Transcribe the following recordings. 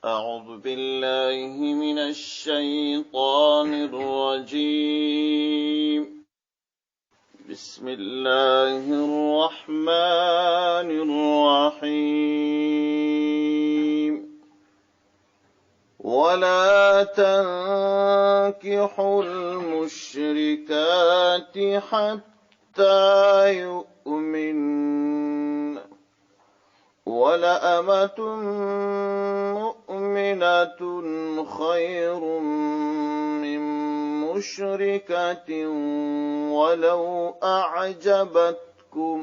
أعوذ بالله من الشيطان الرجيم بسم الله الرحمن الرحيم ولا تنكحوا المشركات حتى يؤمن ولأمة مؤمنة خير من مشركة ولو أعجبتكم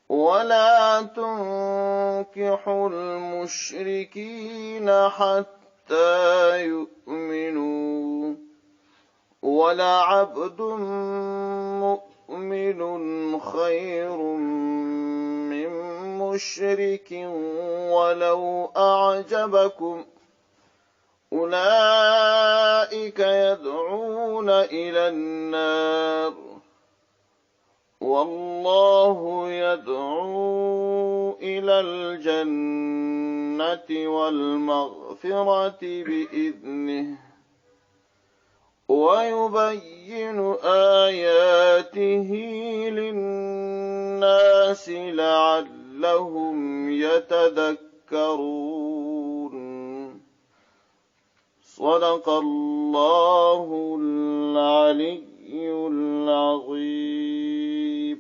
ولا تنكحوا المشركين حتى يؤمنوا ولعبد مؤمن خير من مشرك ولو أعجبكم أولئك يدعون إلى النار والله يدعو إلى الجنة والمغفرة بإذنه ويبين آياته للناس لعلهم يتذكرون صدق الله العلي العظيم.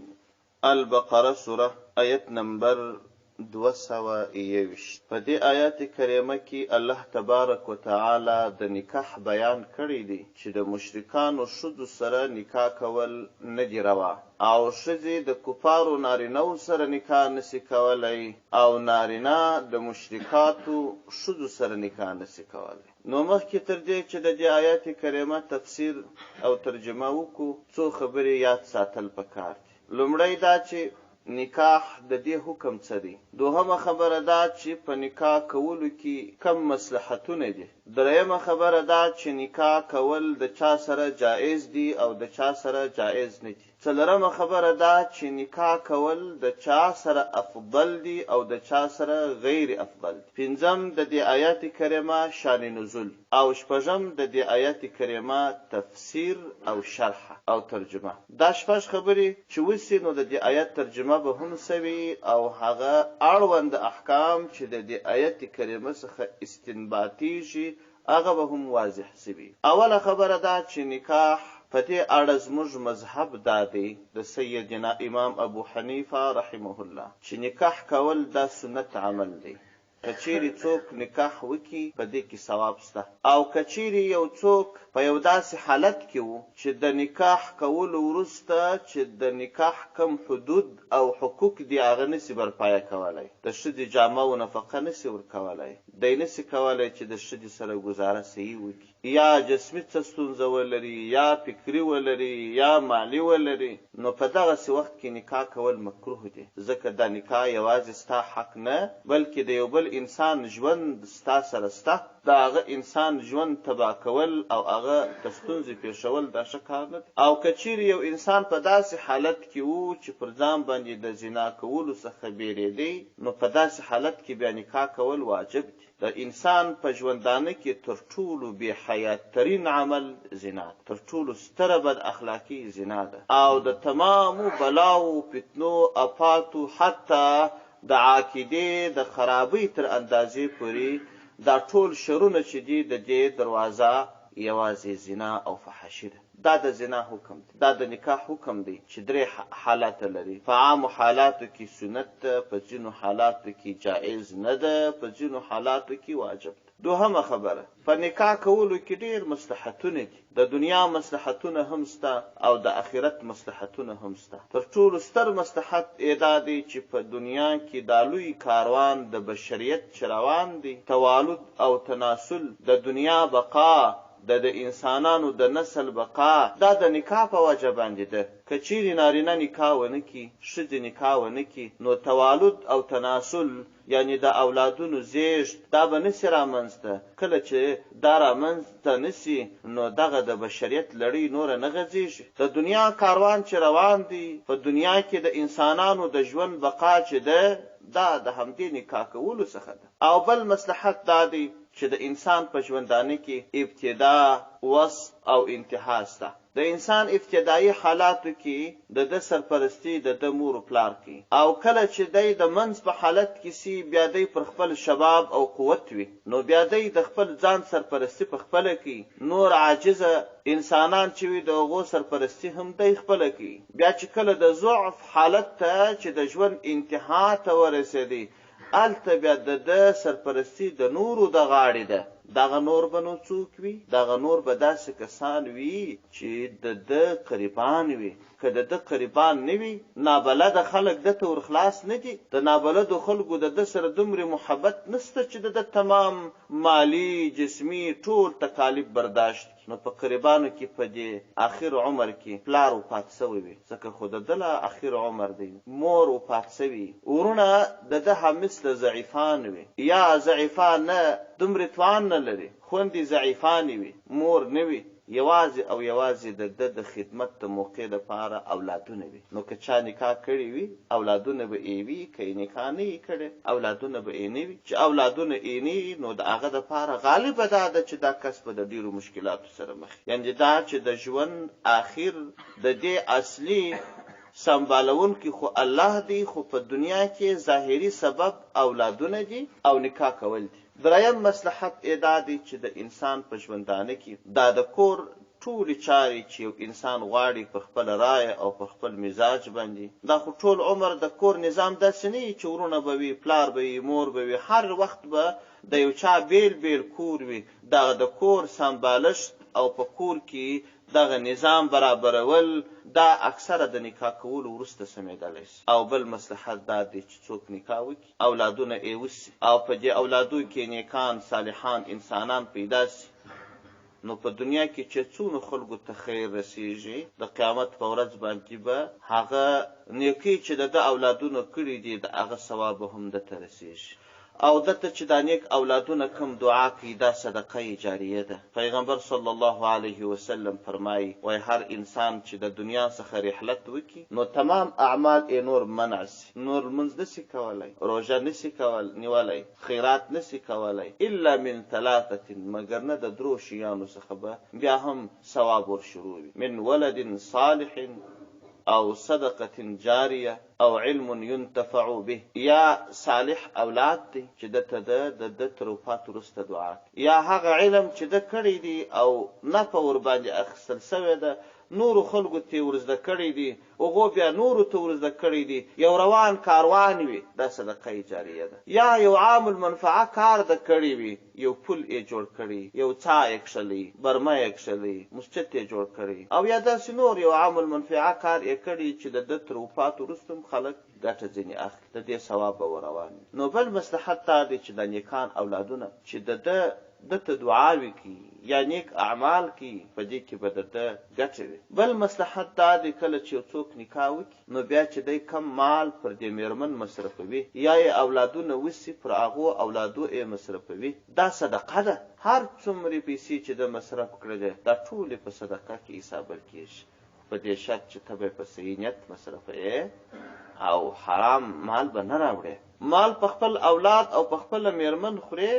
البقره سوره آیت نمبر 221. په دې آیات کریمه کې الله تبارک وتعالی د نکاح بیان کړی دی چې د مشرکانو ښځو سره نکاح کول نه دي روا او ښځې د کفارو نارینهو سره نکاح نشي کولی او نارینه د مشرکاتو ښځو سره نکاح نشي کولی. نو مخکې تر دې چې د دې آیات کریمه تفسیر او ترجمه وکړو څو خبرې یاد ساتل پکار دي. لومړی دا چې نکاح د دې حکم څه دی. دوهمه خبره دا چې په نکاح کولو کې کم مصلحتونه دي. دریمه خبره دا چې نکاح کول د چا سره جایز دي او د چا سره جایز نه دي. څلورمه خبره دا چې نکاح کول د چا سره افضل دي او د چا سره غیر افضل دي. پنځم د دې آیات کریمه شان نزول او شپږم د دې آیات کریمه تفسیر او شرح او ترجمه. دا شپږ خبرې چې وسي نو د دې آیات ترجمه به هم سوي او هغه اړوند احکام چې د دې آیات کریمه څخه استنباطیږي هغه به هم واضح سوي. اوله خبره دا چې نکاح په دې اړه زموږ مذهب دا دی د سیدنا امام ابو حنیفه رحمه الله چې نکاح کول دا سنت عمل دی. کچیری څوک نکاح وکي په دې کې ثواب شته او کچیری یو څوک په یو داسې حالت کې وو چې د نکاح کولو وروسته چې د نکاح کم حدود او حقوق دي هغه نسي برپایه کولی. د ښځې جامه او نفقه نسي ورکولی، دی نسي کولی چې د ښځې سره ګزاره صحیح وکړي، یا جسمي څه ستونزه ولري یا فکري ولري یا مالی ولري. نو په دغسې وخت کې نکاح کول مکروه دي، ځکه دا نکاح یوازې ستا حق نه بلکې د یو بل انسان ژوند ستا سره سته، د هغه انسان ژوند تباه کول او هغه د ستونزې پیښول دا ښه کار نه دی. او که چیرې یو انسان په داسې حالت کې وو چې پر ځان باندې د زنا کولو څخه بیرېدی نو په داسې حالت کې بیا نکاح کول واجب دی. د انسان په ژوندانه کې تر ټولو بې حیاتترین عمل زنا ده، تر ټولو ستره بد اخلاقي زنا ده او د تمامو بلاو فتنو افاتو حتی د عقیدې د خرابۍ تر اندازې پورې دا ټول شرونه چې دي د دې دروازه یوازې زنا او فحاشي ده. دا د زنا حکم دی، دا د نکاح حکم دی چې درې حالات لري. په عامو حالاتو کې سنت ده، په ځینو حالاتو کې جائز نه ده، په ځینو حالاتو کې واجب ده. دوهمه خبره، په نکاح کولو کې ډېر مصلحتونه دي. د دنیا مصلحتونه هم شته او د آخرت مصلحتونه هم شته. تر ټولو ستر مصلحت دا دی چې په دنیا کې دا لوی کاروان د بشریت چې روان دی، توالد او تناسل، د دنیا بقا، د انسانانو د نسل بقا، دا د نکاح په وجه باندې ده. که چیرې نارینه نکاح ونه کړي، ښځې نکاح ونه کړي، نو توالد او تناسل یعنی د اولادونو زیږد دا به نسي رامنځته. کله چې دا رامنځته نسي نو دغه د بشریت لړۍ نوره نه غځېږي. د دنیا کاروان چې روان دی، په دنیا کې د انسانانو د ژوند بقا چې ده دا د همدې نکاح کولو څخه ده. او بل مصلحت دا دی چې د انسان په ژوندانه کې ابتدا، وسط او انتها شته. د انسان ابتدایي حالاتو کې د ده سرپرستی د ده مور و پلار کوي، او کله چې دی د منځ په حالت کې سي بیا دی پر خپل شباب او قوت وي، نو بیا دی د خپل ځان سرپرستی په خپله کوي. نور عاجزه انسانان چې وي د هغو سرپرستی هم دی خپله کوي. بیا چې کله د ضعف حالت ته چې د ژوند انتها ته ورسېدی، هلته بیا د ده سرپرستی د نورو د غاړې ده. دغه نور به نو څوک وي؟ دغه نور به داسې کسان وي چې د ده قریبان وي. که د ده قریبان نه وي، نابلده خلک ده ته ورخلاص نه دي. د نابلدو خلکو د ده سره دومره محبت نسته چې د ده تمام مالی، جسمي ټول تکالیف برداشت. نو په قریبانو کې په دې اخر عمر کې پلار وفات سوی وي، ځکه خو د ده لا اخر عمر دی. مور وفات سوي، ورونه د ده هم مثل ضعیفان وي، یا ضعیفان نه دومره توان نه لري، خوندې ضعیفانې وي، مور نه وي، یوازې او یوازې د ده د خدمت د موقع دپاره اولادونه وي. نو که چا نکاح کړي وي، اولادونه به یې وي. که یې نکاح نه یې کړی، اولادونه به یې نه وي. چې اولادونه یې نه وي، نو د هغه دپاره غالبه دا ده چې دا کس به د ډېرو مشکلاتو سره مخ، یعنې دا چې د ژوند آخر د دې اصلي سنبالونکي خو الله دی، خو په دنیا کې ظاهري سبب اولادونه دي او نکاح کول دي. دریم مصلحت دا دی چې د انسان په ژوندانه کې دا د کور ټولې چارې چې یو انسان غواړي په خپل رایه او په خپل مزاج باندې، دا خو ټول عمر د کور نظام داسې نه وي چې ورونه به وي، پلار به وي، مور به وي، هر وخت به د یو چا بیل بیل کور وي. دغه د کور سنبالښت او په کور کې دغه نظام برابرول، دا اکثره د نکاح کولو وروسته سمېدلی شي. او بل مصلحت دا دی چې څوک نکاح وکړي، اولادونه یې وسي، او په دې اولادو کې نیکان صالحان انسانان پیدا سي، نو په دنیا کې چې څونو خلکو ته خیر رسیږي، د قیامت په ورځ باندې به هغه نیکۍ چې د ده اولادونه کړي دي، د هغه ثواب هم ده ته رسیږي. او دته چې دا نیک اولادونه کم دعا کوي، دا صدقه جاریه ده. پیغمبر صلی الله علیه وسلم فرمایي، وای هر انسان چې د دنیا څخه رحلت وکړي، نو تمام اعمال یې نور منع سي، نور لمونځ نسي کولی، روژه نسي نیولی، خیرات نسي کولی، الا من ثلاثه، مګر نه د درو شیانو څخه به بیا هم ثواب ورشروع وي. من ولد صالح او صدقه جاریه او علم ينتفع به، یا صالح اولاد دی چې د ده تر وفات وروسته دعا، یا هغه علم چې ده کړی دی او نفع ورباندې اخیستل سوی ده، نورو خلکو ته ورزده کړی دي، هغو بیا نورو ته ورزده کړی دي، یو روان کاروان وي، دا صدقه جاریه ده. یا یو عام المنفعه کار ده کړی وي، یو پل یې جوړ کړی، یو څا یې کښلی، برمه یې کښلی، مسجد یې جوړ کړی، او یا داسې نور یو عام المنفعه کار یې کړی چې د ده تر وفات وروسته هم خلک ګټه ځینې اخلي، د دې ثواب به وروان وي. نو بل مصلحت دا دی چې د نیکان اولادونه چې د ته دعاوې کوي یا نیک اعمال کوي، په دې کې به د ده ګټه وي. بل مصلحت دا دی کله چې یو څوک نکاح وکړي، نو بیا چې دی کم مال پر دې میرمن مصرفوي، یا یې اولادونه وسي، پر هغو اولادو یې مصرفوي، دا صدقه ده. هر څومره پیسې چې د مصرف کړلې، دا ټولې په صدقه کې حسابل کېږي، په دې شرط چې ته به په صحیح نیت مصرفوې او حرام مال به نه راوړې. مال په خپل اولاد او په خپله میرمن خورې،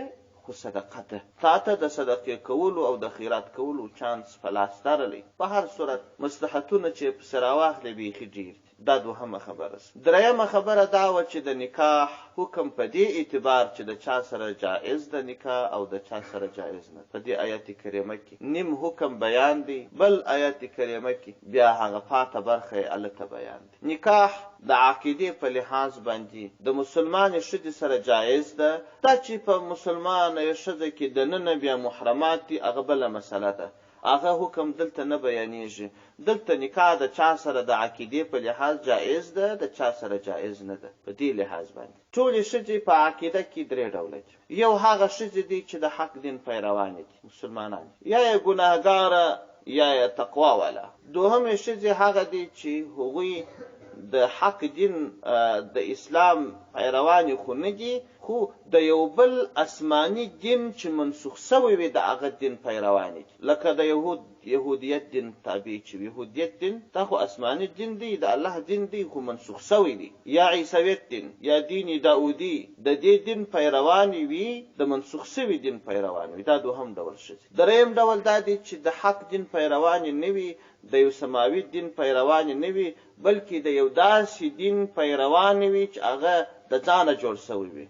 خو صدقه ده. تا ته د صدقې کولو او د خیرات کولو چانس په لاس درلی. په هر صورت مصلحتونه چې پسې راواخلې بیخي ډېر دي. دا دوهمه خبره. درېیمه خبره دا وه چې د نکاح حکم په دې اعتبار چې د چا سره جایز د نکاح او د چا سره جایز نه. په دې آیت کریمه کې نیم حکم بیان دی، بل آیت کریمه کې بیا هغه پاته برخه یې هلته بیان دی. نکاح د عقیدې په لحاظ باندې د مسلمانې ښځې سره جایز ده. دا چې په مسلمانه ښځه کې دننه بیا محرمات دي، هغه بله مسله ده، هغه حکم دلته نه بیانېږي. دلته نکاح د چا سره د عقیدې په لحاظ جایز ده، د چا سره جایز نه ده. په دې لحاظ باندې ټولې ښځې په عقیده کې درې ډوله دي. یو هغه ښځې دي چې د حق دین پیروانې دي، مسلمانان، یا یې ګناهګاره یا یې تقوا والا. دوهمې ښځې هغه دي چې هغوی د حق دین د اسلام پیروان خو نه دي، خو د یو بل آسماني دین چې منسوخ سوی وي د هغه دین پیروان دي. لکه د یهودیت دین تابع چې یهودیت دین دا خو آسماني دین دی، د الله دین دی، خو منسوخ سوی دی. یا عیسویت دین یا دین داودی د دې دین پیروان وي، د منسوخ سوی دین پیروان وي. دا دوهم ډول شي. دریم ډول دا دی چې د حق دین پیروان نه وي، د یو سماوي دین پیروان نه وي، بلکې د یو داسې دین پیروان وي چې هغه د ځانه جوړ سوی وي،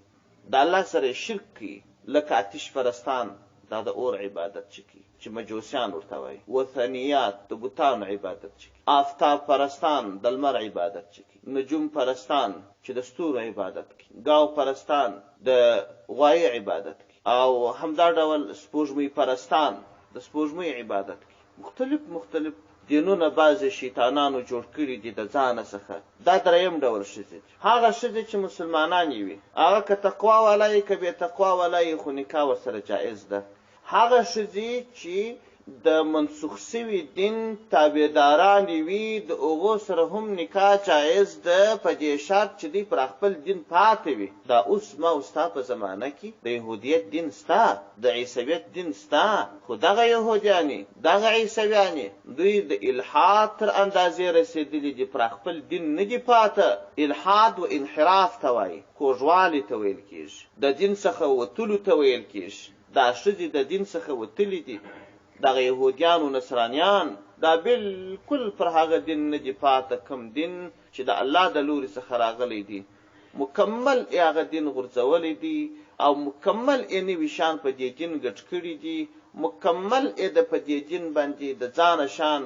د الله سره شرک کوي. لکه آتش پرستان دا د اور عبادت چکی چې مجوسیان ورته وایي، وثنیات د بوتانو عبادت چکی، آفتاب پرستان د لمر عبادت چکی، نجوم پرستان چې د ستورو عبادت کوي، گاو پرستان د غوایي عبادت کوي، او همدا ډول سپوږمۍ پرستان د سپوږمۍ عبادت کوي. مختلف دینونه بعضې شیطانانو جوړ کړي دي د ځانه څخه. دا دریم ډول ښځې دي. هغه ښځې چې مسلمانانې وي، هغه که تقوا والا یې که بې تقوا والا یې، خو نکاح ورسره جایز ده. هغه ښځې چې د منسوخ سوي دین تابعدارانې وي، د هغو سره هم نکاح جایز ده په دې شرط چې دوی پر خپل دین پاتې وي. دا اوس ما او ستا په زمانه کې د یهودیت دین ستا، د عیسویت دین ستا، خو دغه یهودیانې دغه عیسویانې دوی د الحاد تر اندازې رسېدلي دي، پر خپل دین نه دي پاته. الحاد و انحراف ته وایي، کوږوالي ته ویل کېږي، د دین څخه وتلو ته ویل کېږي. دا ښځې د دین څخه وتلي دي. دغه یهودیانو نصرانیان دا بالکل پر هغه دین نه دي پاته کوم دین چې د الله د لوري څخه راغلی دی. مکمل یې هغه دین غورځولی دی، او مکمل یې نوي شان په دې دین ګډ کړي دي، مکمل یې د په دې دین باندې د ځانه شان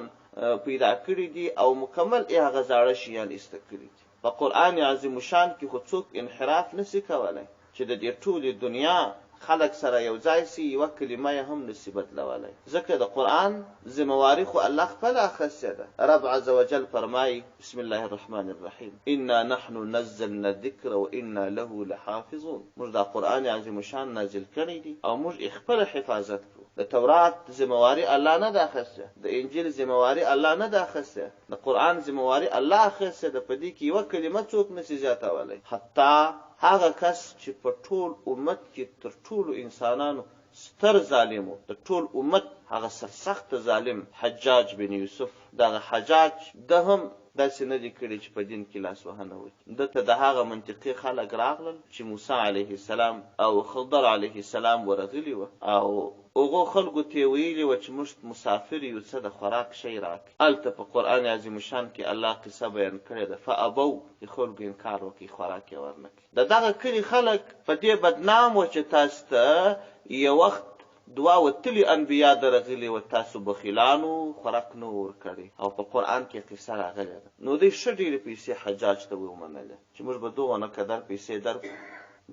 پیدا کړي دي، او مکمل یې هغه زاړه شیان ایسته کړي دي. په قرآن عظیم شان کې خو څوک انحراف نشي کولی چې د دې ټولې دنیا خلق سره یو ځای سي، یوه کلمه یې هم نشي بدلولی. ځکه د قرآن ذمواري خو الله خپله اخیستې ده. رب عز وجل فرمایي بسم الله الرحمن الرحیم انا نحن نزلنا الذکر وانا له لحافظون. موږ دا قرآن عظیم شان نازل کړی دی او موږ یې خپله حفاظت کړو. د تورات ذمواري الله نه ده اخیستې، د انجیل ذمواري الله نه ده اخیستې، د قرآن ذمواري الله اخیستې ده. په دې کې یوه کلمه څوک نشي زیاتولی. حتی هغه کس چې په ټول امت کې تر ټولو انسانانو ستر ظالم و، د ټول امت هغه سرسخت ظالم حجاج بن یوسف، دغه حجاج ده هم داسې نه دي کړي چې په دین کې لاس وهنه وکړي. ده ته د هغه منطقي خلک راغلل چې موسی علیه السلام او خضر علیه السلام ورغلي وه، او هغو خلکو ته یې ویلي وه چې موږ مسافر یو، څه د خوراک شی راکړي. هلته په قرآن عظیم شان کې الله قصه بیان کړې ده. فابو چې خلکو انکار وکړي، خوراک یې ورنه کړي. د دغه کلي خلک په دې بدنام وه چې تاسو ته یو وخت دوا وتلي انبیا درغلي و، تاسو بخیلانو خوراک نه ورکړي، او په قرآن کې قصه راغلې ده. نو دوی ښه ډېرې پیسې حجاج ته ومنلې چې موږ به دغونه قدر پیسې درکړو.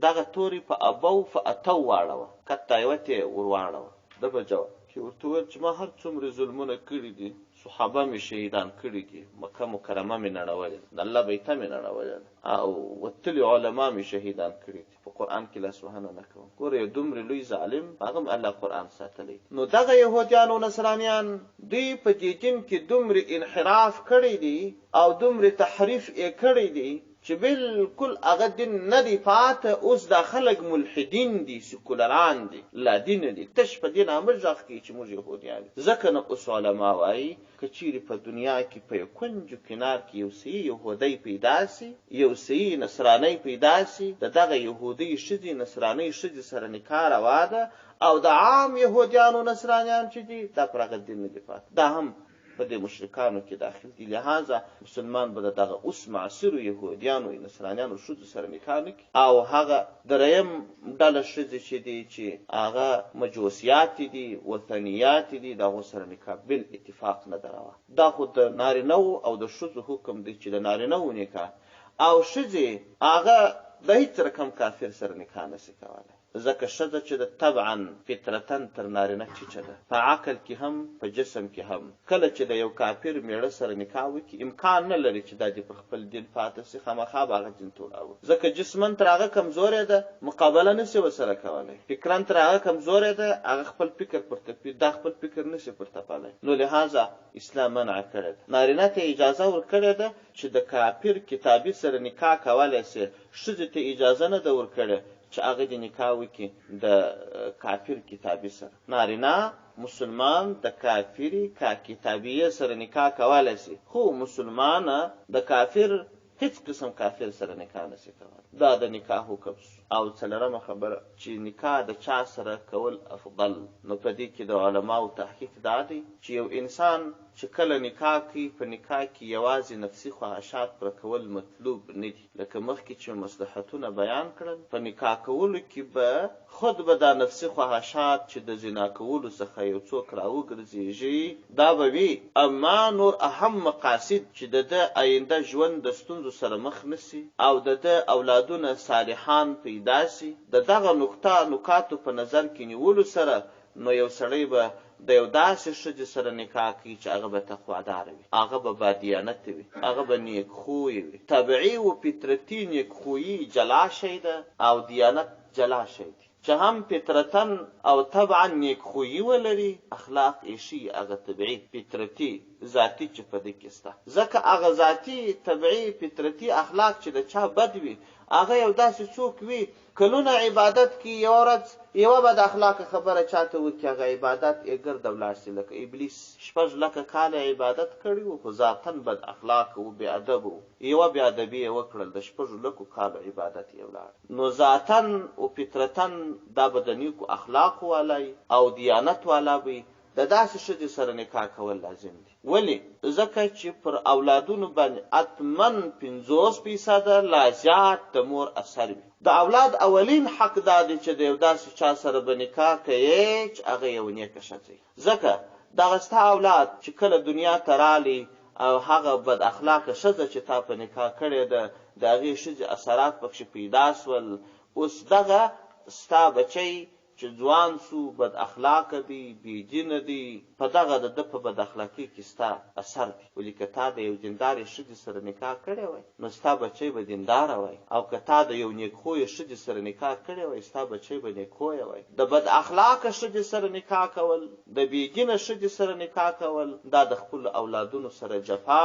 دغه تورې په ابو فاتو واړوه، کته یوه ته یې ور واړوه. ده به جواب کې ورته وویل چې ما هر څومره ظلمونه کړي دي، صحابه مې شهیدان کړي دي، مکه مکرمه مې نړولې ده، د الله بیته مې نړولې ده، او وتلي علما مې شهیدان کړي دي، په قرآن کې لاس وهنه نه کوم. ګوره یو دومره لوی ظالم، هغه هم الله قرآن ساتلی. نو دغه یهودیان او نصرانیان دوی په دې دین کې دومره انحراف کړی دی او دومره تحریف یې کړی دی چې بالکل هغه دین نه دی پاته. اوس دا خلک ملحدین دي، سیکولران دي، لا دین دي، تش په دین امر غږ کوي چې موږ یهودیان دي. ځکه نه اوس علما وایي که چیرې په دنیا کې په یو کنج کنار کې یو صحیح یهودی پیدا سي، یو صحیح نصرانی پیدا سي، د دغه یهودي ښځې نصرانۍ ښځې سره نکاح روا ده، او د عام یهودیانو نصرانیان چې دي دا پر هغه دین نه دي پاته، دا هم په دې مشرکانو کې داخل دي. لہذا مسلمان به د دغه اوس معاصرو یهودیانو نصرانیانو ښځو سره نکاح نه کړي. او هغه دریم ډله ښځې چې دي چې هغه مجوسیات دي، وثنیات دي، د هغو سره نکاح بالاتفاق نه ده روا. دا خو د نارینهو او د ښځو حکم دی چې د نارینهو نکاح او ښځې هغه د هیڅ رقم کافر سره نکاح نشي کولی. ځکه ښځه چې د طبعا فطرتا تر نارینه ټیټه ده، په عقل کې هم په جسم کې هم. کله چې د یو کافر میړه سره نکاح وکړي امکان نه لري چې دا دې پر خپل دین پاتې شي، خامخا به هغه دین تولاوه، ځکه جسمن تر هغه کمزوری ده، مقابله نشي ورسره کولی، فکرا تر هغه کمزوری ده، هغه خپل فکر پرته دا خپل فکر نشي پرته پالی. نو لهذا اسلام منع کړی ده، نارینه ته اجازه ورکړې ده چې د کافر کتابي سره نکاح کولی شي، ښځې ته اجازه نه ده ورکړې چې هغه د نکاح وکړي د کافر کتابي سره. نارینه مسلمان د کافری کتابیه سره نکاح کولی شي، خو مسلمان د کافر هیڅ قسم کافر سره نکاح نشي کولی. دا د نکاح حکم. او څلورمه خبره چې نکاح د چا سره کول افضل. نو په دې کې د علماو تحقیق دا دی چې یو انسان چې کله نکاح کوي، په نکاح کې یوازې نفسي خواهشات پر کول مطلوب نه دي، لکه مخکې چې مصلحتونه بیان کړل. په نکاح کولو کې به خود به دا نفسي خواهشات چې د زنا کولو څخه یو څوک راوګرځېږي دا به وي، اما نور اهم مقاصد چې د آینده ژوند د ستونزو سره مخ نشي او د اولادونه صالحان پیدا شي، دغه نکاتو په نظر کې نیولو سره نو یو سړی به د یو داسې ښځې سره نکاح کوي چې هغه به تقواداره وي، هغه به بادیانته وي، هغه به نیکخویه وي. طبیعي و فطرتي نیکخویي جلا شی ده او دیانت جلا شی دی. چې هم فطرتن او طبعا نیکخویي ولري، اخلاق ایشي هغه طبیعي فطرتي ذاتي چې په دې کې شته. ځکه هغه ذاتي طبیعي فطرتي اخلاق چې د چا بد وي، هغه یو داسې څوک وي کلونه عبادت کې یو ورځ یوه بد اخلاقه خبره چاته وکړي، هغه عبادت یې ګرده ولاړ شي. لکه ابلیس 6 لکه کاله عبادت کړی و، خو ذاتن بد اخلاق و، بې ادب و، یوه بې ادبي یې وکړل، د 6 لکو کالو عبادت یې ولاړ. نو ذاتن او فطرتن دا به د نیکو اخلاقو والا او دیانت والا وي، د داسې ښځې سره نکاح کول لازم دي. ولې؟ ځکه چې پر اولادونو باندې اتمن 50% لا زیات د مور اثر وي. د اولاد اولین حق دا دی چې د یو داسې چا سره به نکاح کوې چې هغه یو نیکه ښځه وي، ځکه دغه ستا اولاد چې کله دنیا ته رالی او هغه بد اخلاقه ښځه چې تا په نکاح کړې ده د هغې ښځې اثرات پکښې پیدا شول، اوس دغه ستا بچی چې ځوان سو بد اخلاقه دی، بېدینه دی، په دغه د ده په بد اخلاقۍ کې ستا اثر دی. ولې که تا د یو دیندارې ښځې سره نکاح کړی وای نو ستا بچی به دینداره وای، او که تا د یو نیکخویه ښځې سره نکاح کړی وای ستا بچی به نیکخویه وای. د بد اخلاقه ښځې سره نکاح کول، د بېدینه ښځې سره نکاح کول، دا د خپلو اولادونو سره جفا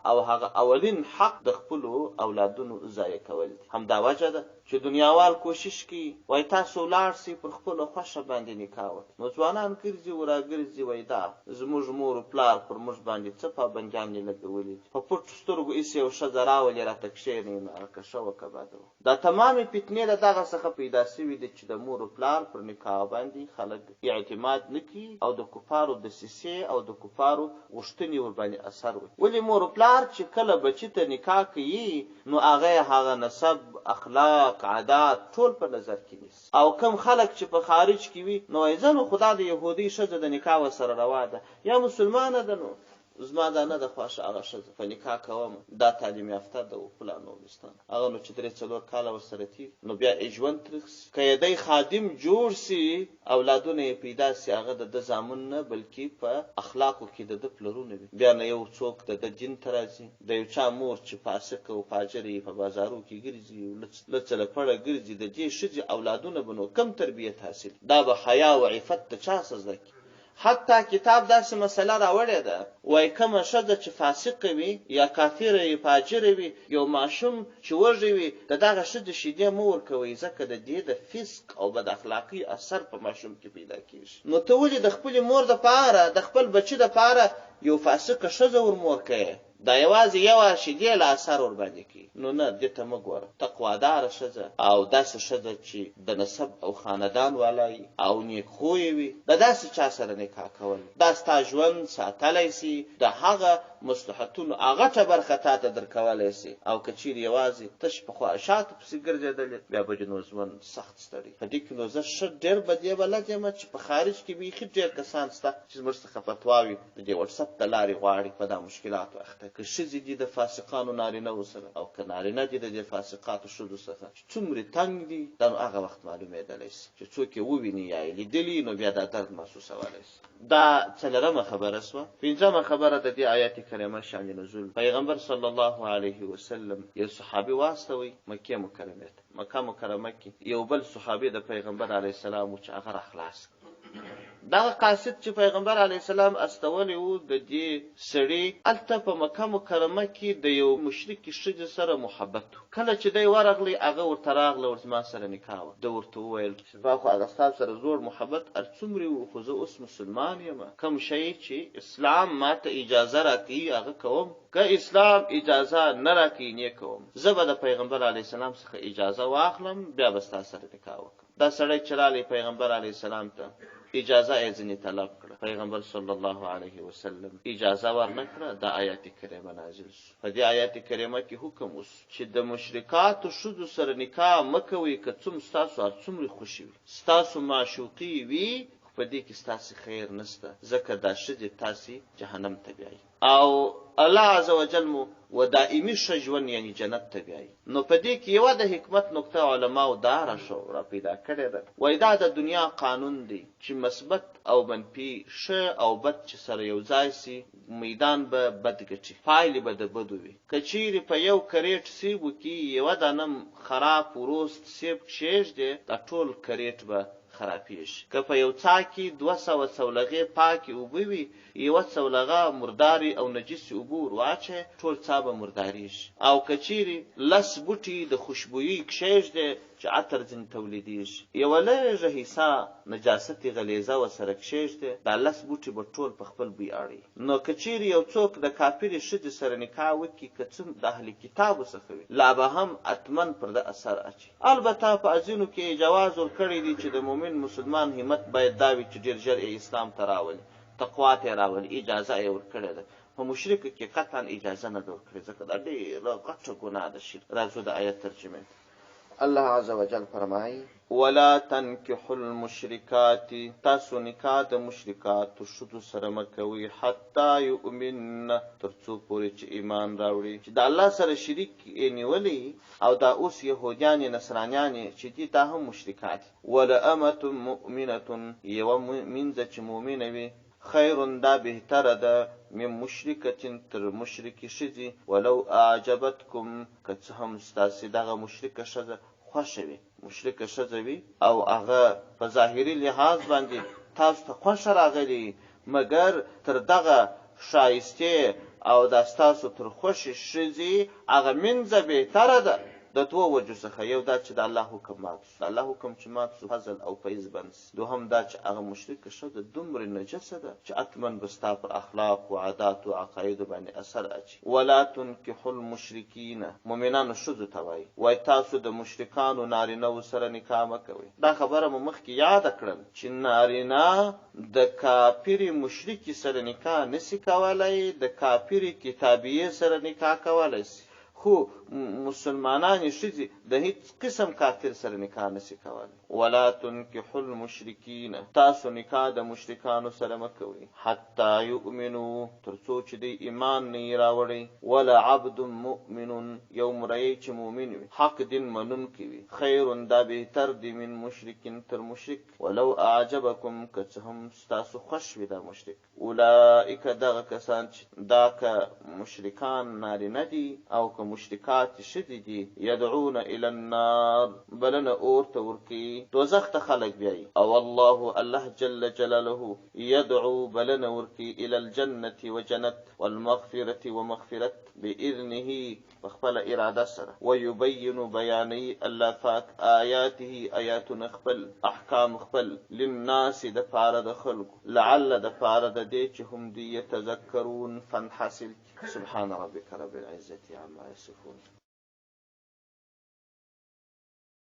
او هغه اولین حق د خپلو اولادونو ضایع کول دي. همدا وجه ده چې دنیاوال کوشش کوي وای تاسو ولاړ سئ پر خپله خوښه باندې نکاح وکړئ. نو ځوانان ګرځي و راګرځي وای دا زموږ مور و پلار پر موږ باندې څه پابندیانې لګولي دي، په پټو سترګو ایسې یو ښځه راولې راته کښېنئ نو هغه که ښه وه که بده وه. دا تمامې فتنې د دغه څخه پیدا شوي دي چې د مور و پلار پر نکاح باندې خلک اعتماد نه کوي او د کفارو دسیسې او د کفارو غوښتنې ورباندې اثر وکړي. ولې مور و پلار چې کله بچي ته نکاح کوي نو هغه نسب، اخلاق، عادات ټول په نظر کې نیسي. او کم خلک چې په خارج کې وي نو وایي زه نو خدا د یهودي ښځه د نکاح ورسره روا ده یا مسلمانه ده، نو زما دا نه ده خوښه هغه ښځه په نکاح کوم، دا تعلیم یافته ده او فلان نورستان، هغه نو چې 3-4 کاله ورسره تېر نو بیا یې ژوند تریخ سي. که یې دی خادم جوړ سي، اولادونه یې پیدا سي، هغه د ده زامن نه بلکې په اخلاقو کې د ده پلرونه وي. بیا نه یو څوک د ده دین ته راځي، د یو چا مور چې فاسقه او فاجره یې په بازارو کې ګرځي لڅه لپړه ګرځي، د دې ښځې اولادونه به نو کم تربیت حاصل، دا به حیا او عفت د چا څه زده کړي. حتی کتاب داسې مسله راوړې ده وایي کومه ښځه چې فاسقه وي یا کافره وي فاجره وي، یو ماشوم چې وږی وي د دغه ښځې شیدې مه ورکوئ، ځکه د دې د فسق او بد اخلاقي اثر په ماشوم کې پیدا کېږي. نو ته ولې د خپلې مور دپاره د خپل بچي دپاره یو فاسقه ښځه ورمور کوې؟ دا یوازې یوه شیدې له اثر ورباندې کوي. نو نه، دې ته مه ګوره. تقواداره ښځه او داسې ښځه چې د نسب او خاندان والا او نیکخویه وي، د داسې چا سره نکاح کول دا ستا ژوند ساتلی سي، د هغه مصلحتونو هغه برخه تا ته درکولی سي او که چیرې یوازې تش په خواهشاتو پسې ګرځېدلې بیا به دې نو ژوند سخت ستړی. په دې کې نو زه ښه ډېر په دې بلد یم چې په خارج کې بیخي ډېر کسان شته چې زموږ څخه فتواوې د دې وټسپ د لارې غواړي په دا مشکلاتو اخته. که ښځې دي د فاسقانو نارینهو سره او که نارینه دي د دې فاسقاتو ښځو څخه چې څومره تنګ دي دا نو هغه وخت معلومېدلی شي چې څوک یې وویني یا یې لیدلي نو بیا دا درد محسوسولی شي. دا څلورمه خبره شوه. پنځمه خبره د دې آیات کریمه شان نزول. پیغمبر صلی الله علیه وسلم یو صحابي واستوي مکه مکرمه ته. مکه مکرمه کې یو بل صحابي د پیغمبر علیه السلام چې هغه اخلاص دغه قاصد چې پیغمبر علیه السلام استولی وو د دې سړي هلته په مکه مکرمه کې د یو مشرکې ښځې سره محبت و. کله چې دی ورغلی هغه ورته راغله ورته ما سره نکاح وه. ده ورته وویل چې ما خو هغه ستا سره زوړ محبت هر څومره و خو زه اوس مسلمان یم. کوم شی چې اسلام ما ته اجازه راکوي هغه کوم، که اسلام اجازه نه راکوي نه کوم. زه به د پیغمبر علیه السلام څخه اجازه واخلم بیا به ستا سره نکاح وکړم. دا سړی چې راغلی پیغمبر علیه السلام ته اجازه یې ځینې طلب کړه. پیغمبر صلی الله علیه وسلم اجازه ورنه کړه. دا آیات کریمه نازل شو. په دې آیات کریمه کې حکم وشو چې د مشرکاتو ښځو سره نکاح مه کوئ که ستاسو هر څومره خوښې وي، ستاسو معشوقې وي، په دې کې ستاسې خیر نشته ځکه دا ښځې تاسې جهنم ته بیایي او الله عز وجل مو و دائمي ښه ژوند یعنی جنت ته بیایي. نو په دې کې یوه د حکمت نکته علماو دا را پیدا کړې ده. وایي دا د دنیا قانون دی چې مثبت او منفي ښه او بد چې سره یو ځای سي میدان به بد ګټي، پایلې به د بدو وي. که چیرې په یو کریټ سیبو کې یوه دانه خراب وروست سیب کښېږدې دا ټول کریټ به خرابېږي. که په یو څا کې 200 څولغې پاکې اوبه وي یوه څولغه مردارې او نجسې اوبه ور واچوې ټول څا به مردارېږي. او که چیرې 10 بوټي د خوشبویي کښېږدې چې عطر ځینې تولیدېږي یوه لږه حصه نجاستې غلیظه ورسره کښېږدې دا 10 بوټي به ټول په خپل بوی اړوي. نو که چیرې یو څوک د کافرې ښځې سره نکاح وکړي که څه د اهل کتابو څخه وي لا به هم حتما پر ده اثر اچي. البته په ځینو کې جواز ورکړی دی چې د مؤمن مسلمان همت باید دا وي چې ډېر ژر اسلام ته راولي، تقوا ته یې راولي، اجازه یې ورکړې ده. په مشرکو کې قطعا اجازه نه ده ورکړې ځکه دا ډېره غټه ګناه ده شرک. راځو د آیت ترجمه. الله عز وجل فرمایي ولا تنکحوا المشرکات، تاسو نکاح د مشرکاتو ښځو سره مه کوئ حتی یؤمن، تر څو پورې چې ایمان راوړي. چې د الله سره شریک یې نیولي او دا اوس یهودیانې نصرانیانې چې دي دا هم مشرکات. ولامة مؤمنة، یوه مینځه چې مؤمنه وي خیر دا بهتره ده من مشرکة تر مشرکې ښځې ولو اعجبتکم، که څه هم ستاسې دغه مشرکه ښځه خوښه وي. مشرکه ښځه وي او هغه په ظاهري لحاظ باندې تاسو ته خوښه راغلي مګر تر دغه ښایستې او دا ستاسو تر خوښې ښځې هغه مینځه بهتره ده د دوو وجو څخه. یو دا چې د الله حکم مات شو، د الله حکم چې مات شو فضل او فیض بند شي. دوهم دا چې هغه مشرکه ښځه دومره نجسه ده چې حتما به ستا پر اخلاق و عاداتو و عقایدو باندې اثر اچي. ولا تنکحوا المشرکین، مؤمنانو ښځو ته وایي وایي تاسو د مشرکانو نارینهو سره نکاح مه کوئ. دا خبره مو مخکې یاده کړل چې نارینه د کافرې مشرکې سره نکاح نسي کولی، د کافرې کتابیې سره نکاح کولی سي، خو مسلمانانې ښځې د هیڅ قسم کافر سره نکاح نسي کولی. ولا تنکحوا المشرکین، تاسو نکاح د مشرکانو سره مه کوئ حتی یؤمنو، تر څو چې دوی ایمان نه یې راوړی. ولا عبد مؤمن، یو مریی چې مؤمن وي حق دین منونکی وي خیر دا بهتر دی من مشرکین تر مشرک ولو اعجبکم، که څه هم ستاسو خوښ وي دا مشرک. اولئک دغه کسان چې دا که مشرکان نارینه دي او که مشرکات ښځې دي یدعون الی النار، بلنه اور ته ورکوي، دوزخ ته خلک بیایي. او الله جل جلاله یدعو بلنه ورکوي الی الجنة و جنت والمغفرة و مغفرت بإذنه بخپل اراده سره. ویبین بیانی الله پاک آیاته آیاتونه خپل احکام خپل للناس د پاره د خلکو لعل د پاره د دې چې هم دې یتذکرون فن حاصل. سبحان ربک رب العزة عما یصفون.